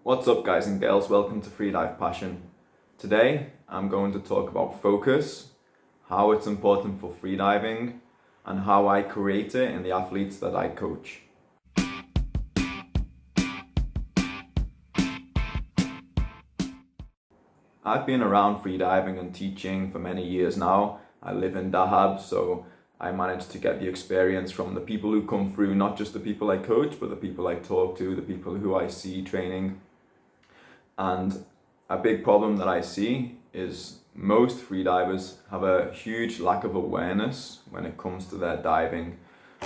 What's up, guys and girls? Welcome to Freedive Passion. Today I'm going to talk about focus, how it's important for freediving, and how I create it in the athletes that I coach. I've been around freediving and teaching for many years now. I live in Dahab, so I managed to get the experience from the people who come through, not just the people I coach, but the people I talk to, the people who I see training. And a big problem that I see is most freedivers have a huge lack of awareness when it comes to their diving.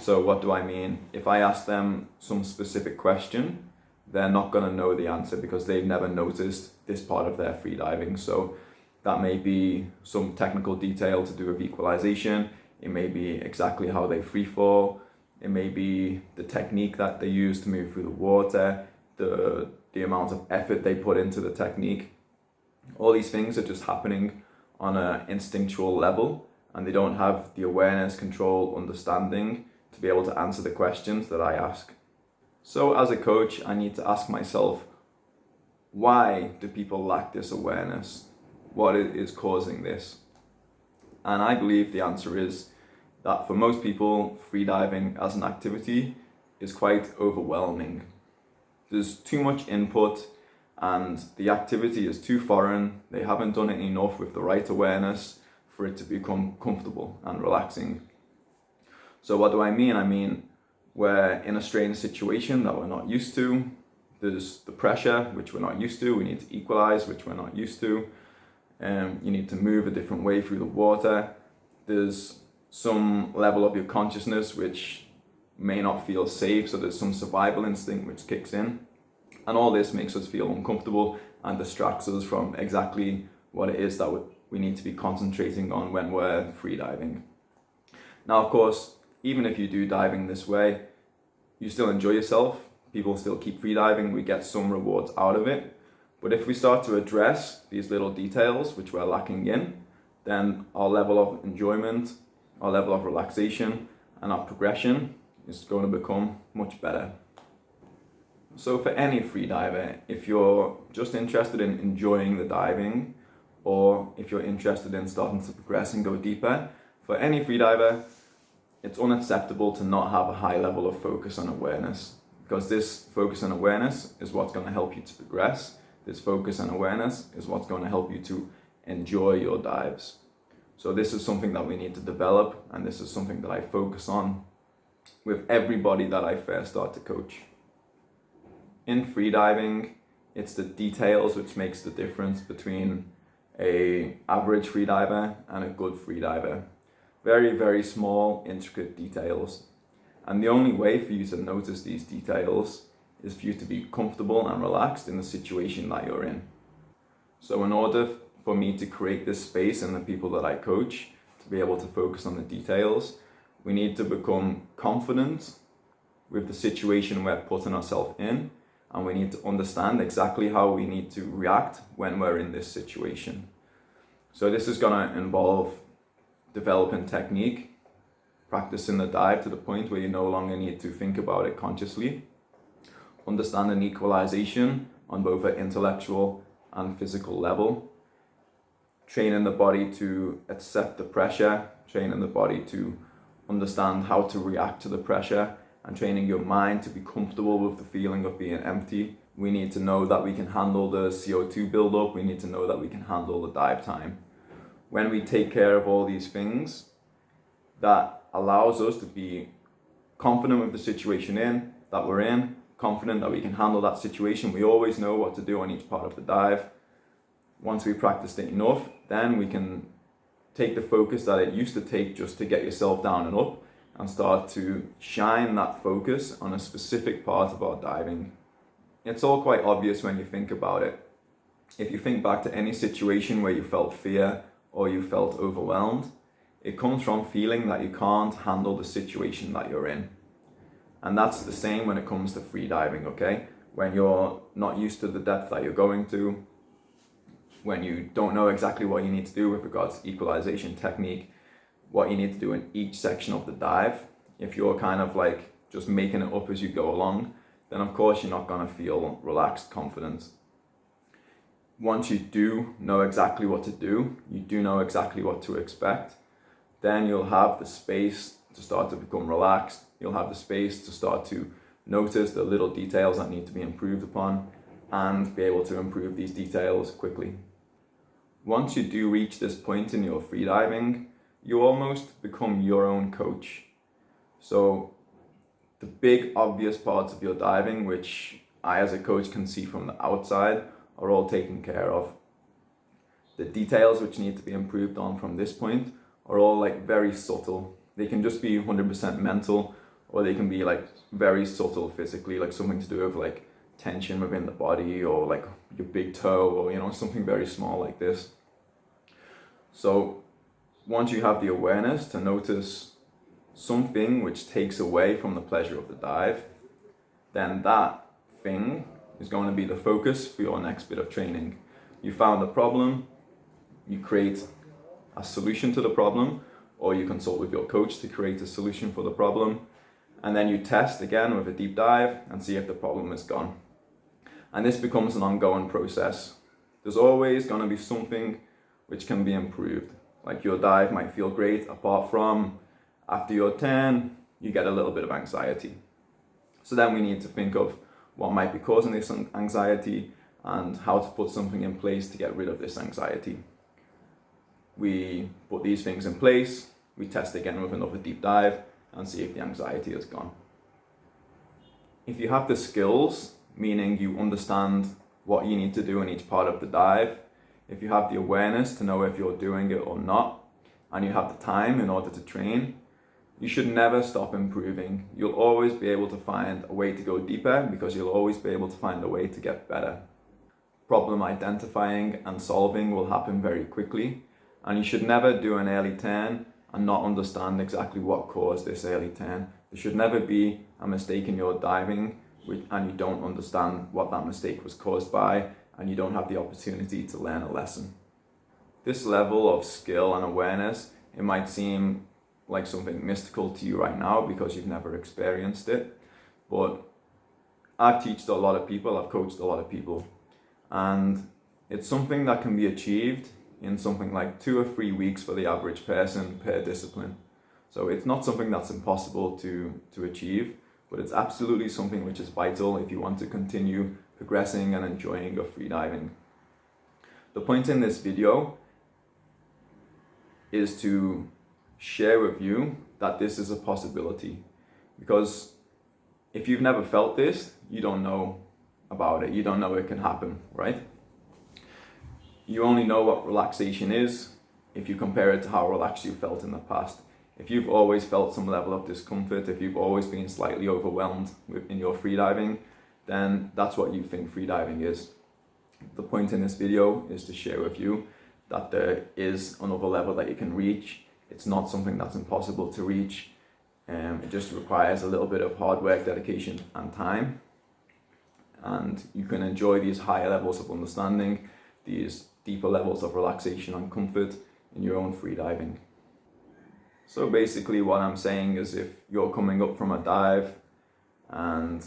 So what do I mean? If I ask them some specific question, they're not going to know the answer because they've never noticed this part of their freediving. So that may be some technical detail to do with equalization. It may be exactly how they free fall. It may be the technique that they use to move through the water, the amount of effort they put into the technique. All these things are just happening on an instinctual level, and they don't have the awareness, control, understanding to be able to answer the questions that I ask. So as a coach, I need to ask myself, why do people lack this awareness? What is causing this? And I believe the answer is that for most people, freediving as an activity is quite overwhelming. There's too much input and the activity is too foreign. They haven't done it enough with the right awareness for it to become comfortable and relaxing. So what do I mean? I mean, we're in a strange situation that we're not used to. There's the pressure, which we're not used to. We need to equalize, which we're not used to. You need to move a different way through the water. There's some level of your consciousness which may not feel safe, so there's some survival instinct which kicks in. And all this makes us feel uncomfortable and distracts us from exactly what it is that we need to be concentrating on when we're freediving. Now, of course, even if you do diving this way, you still enjoy yourself. People still keep freediving. We get some rewards out of it. But if we start to address these little details which we're lacking in, then our level of enjoyment, our level of relaxation, and our progression is going to become much better. So for any freediver, if you're just interested in enjoying the diving, or if you're interested in starting to progress and go deeper, for any freediver, it's unacceptable to not have a high level of focus and awareness, because this focus and awareness is what's going to help you to progress. This focus and awareness is what's going to help you to enjoy your dives. So this is something that we need to develop, and this is something that I focus on with everybody that I first start to coach. In freediving, it's the details which makes the difference between an average freediver and a good freediver. Very, very small, intricate details. And the only way for you to notice these details is for you to be comfortable and relaxed in the situation that you're in. So in order for me to create this space in the people that I coach to be able to focus on the details, we need to become confident with the situation we're putting ourselves in, and we need to understand exactly how we need to react when we're in this situation. So this is going to involve developing technique, practicing the dive to the point where you no longer need to think about it consciously, understanding equalization on both an intellectual and physical level, training the body to accept the pressure, training the body to understand how to react to the pressure, and training your mind to be comfortable with the feeling of being empty. We need to know that we can handle the CO2 buildup. We need to know that we can handle the dive time. When we take care of all these things, that allows us to be confident with the situation that we're in, confident that we can handle that situation. We always know what to do on each part of the dive. Once we practiced it enough, then we can take the focus that it used to take just to get yourself down and up and start to shine that focus on a specific part of our diving. It's all quite obvious when you think about it. If you think back to any situation where you felt fear or you felt overwhelmed, it comes from feeling that you can't handle the situation that you're in. And that's the same when it comes to freediving, okay? When you're not used to the depth that you're going to, when you don't know exactly what you need to do with regards to equalization technique, what you need to do in each section of the dive, if you're kind of like just making it up as you go along, then of course you're not going to feel relaxed, confident. Once you do know exactly what to do, you do know exactly what to expect, then you'll have the space to start to become relaxed. You'll have the space to start to notice the little details that need to be improved upon and be able to improve these details quickly. Once you do reach this point in your freediving, you almost become your own coach. So the big obvious parts of your diving, which I as a coach can see from the outside, are all taken care of. The details which need to be improved on from this point are all like very subtle. They can just be 100% mental, or they can be like very subtle physically, like something to do with like tension within the body, or like your big toe, or something very small like this. So once you have the awareness to notice something which takes away from the pleasure of the dive, then that thing is going to be the focus for your next bit of training. You found a problem, you create a solution to the problem, or you consult with your coach to create a solution for the problem, and then you test again with a deep dive and see if the problem is gone. And this becomes an ongoing process. There's always going to be something which can be improved. Like your dive might feel great, apart from after your turn, you get a little bit of anxiety. So then we need to think of what might be causing this anxiety and how to put something in place to get rid of this anxiety. We put these things in place, we test again with another deep dive and see if the anxiety is gone. If you have the skills, meaning you understand what you need to do in each part of the dive, if you have the awareness to know if you're doing it or not, and you have the time in order to train, you should never stop improving. You'll always be able to find a way to go deeper, because you'll always be able to find a way to get better. Problem identifying and solving will happen very quickly, and you should never do an early turn and not understand exactly what caused this early turn. There should never be a mistake in your diving and you don't understand what that mistake was caused by, and you don't have the opportunity to learn a lesson. This level of skill and awareness, it might seem like something mystical to you right now because you've never experienced it, but I've taught a lot of people, I've coached a lot of people, and it's something that can be achieved in something like 2 or 3 weeks for the average person per discipline. So it's not something that's impossible to achieve, but it's absolutely something which is vital if you want to continue progressing and enjoying your freediving. The point in this video is to share with you that this is a possibility, because if you've never felt this, you don't know about it, you don't know it can happen, right? You only know what relaxation is if you compare it to how relaxed you felt in the past. If you've always felt some level of discomfort, if you've always been slightly overwhelmed in your freediving, then that's what you think freediving is. The point in this video is to share with you that there is another level that you can reach. It's not something that's impossible to reach. It just requires a little bit of hard work, dedication and time. And you can enjoy these higher levels of understanding, these deeper levels of relaxation and comfort in your own freediving. So basically what I'm saying is, if you're coming up from a dive and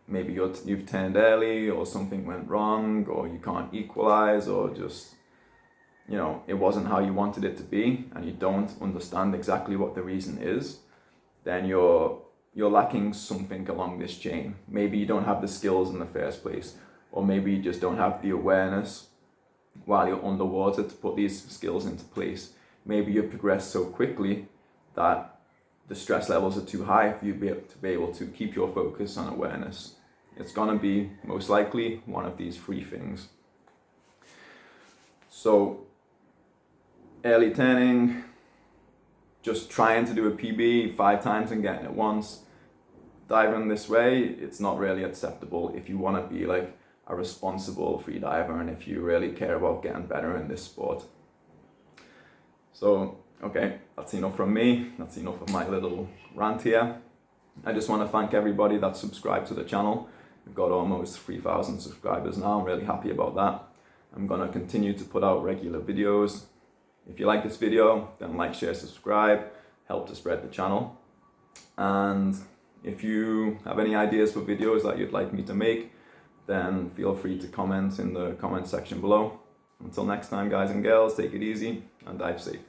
maybe you've turned early, or something went wrong, or you can't equalize, or just, it wasn't how you wanted it to be, and you don't understand exactly what the reason is, then you're lacking something along this chain. Maybe you don't have the skills in the first place, or maybe you just don't have the awareness while you're underwater to put these skills into place. Maybe you've progressed so quickly that the stress levels are too high for you to be able to keep your focus on awareness. It's gonna be most likely one of these 3 things. So early turning, just trying to do a PB 5 times and getting it once, diving this way, it's not really acceptable if you want to be like a responsible freediver and if you really care about getting better in this sport. So, okay, that's enough from me. That's enough of my little rant here. I just want to thank everybody that's subscribed to the channel. We've got almost 3,000 subscribers now. I'm really happy about that. I'm going to continue to put out regular videos. If you like this video, then like, share, subscribe, help to spread the channel. And If you have any ideas for videos that you'd like me to make, then feel free to comment in the comment section below. Until next time, guys and girls, take it easy and dive safe.